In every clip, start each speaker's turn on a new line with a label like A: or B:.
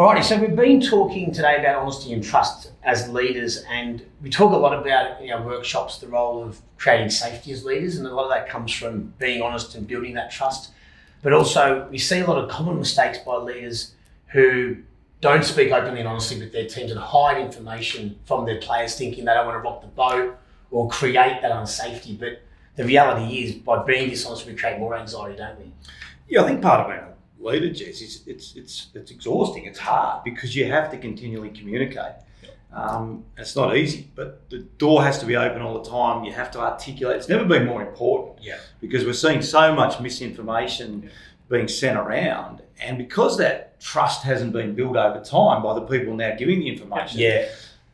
A: Alrighty, so we've been talking today about honesty and trust as leaders, and we talk a lot about in our workshops the role of creating safety as leaders, and a lot of that comes from being honest and building that trust. But also we see a lot of common mistakes by leaders who don't speak openly and honestly with their teams and hide information from their players, thinking they don't want to rock the boat or create that unsafety. But the reality is, by being dishonest, we create more anxiety, don't we?
B: Yeah, I think part of being a leader, Jess, is it's exhausting. It's hard because you have to continually communicate. It's not easy, but the door has to be open all the time. You have to articulate. It's never been more important because we're seeing so much misinformation being sent around, and because that trust hasn't been built over time by the people now giving the information.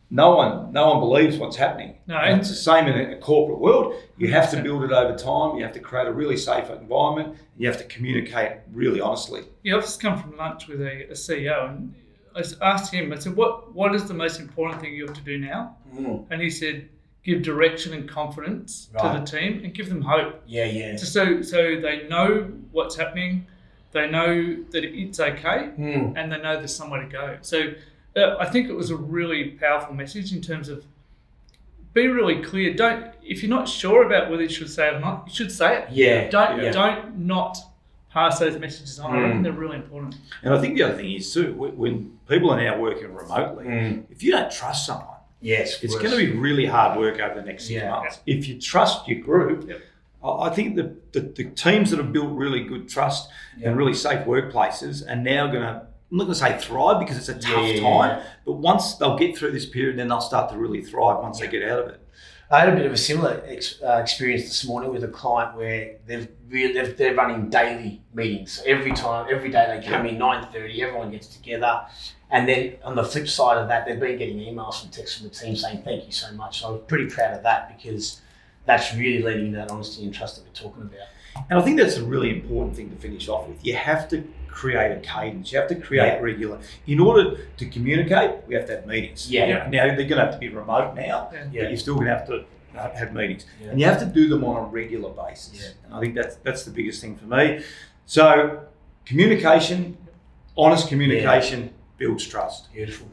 B: No one believes what's happening.
C: No,
B: and it's the same in a corporate world. You have to build it over time. You have to create a really safe environment. You have to communicate really honestly.
C: Yeah, I've just come from lunch with a CEO, and I asked him, I said, what is the most important thing you have to do now? And he said, give direction and confidence to the team and give them hope. Just so they know what's happening, they know that it's okay, and they know there's somewhere to go. So I think it was a really powerful message in terms of be really clear. If you're not sure about whether you should say it or not, you should say it. Don't not pass those messages on. I think they're really important.
B: And I think the other thing is too, when people are now working remotely, if you don't trust someone, it's going to be really hard work over the next 6 months. If you trust your group, I think the teams that have built really good trust and really safe workplaces are now going to, I'm not going to say thrive because it's a tough time, but once they'll get through this period, then they'll start to really thrive once they get out of it.
A: I had a bit of a similar experience this morning with a client where they're running daily meetings. So every day they come in 9:30, everyone gets together. And then on the flip side of that, they've been getting emails and texts from the team saying, thank you so much. So I was pretty proud of that because that's really leading to that honesty and trust that we're talking about.
B: And I think that's a really important thing to finish off with. You have to create a cadence. You have to create regular. In order to communicate, we have to have meetings. Now, they're going to have to be remote now, but you're still going to have to have meetings. And you have to do them on a regular basis. And I think that's the biggest thing for me. So communication, honest communication builds trust.
A: Beautiful.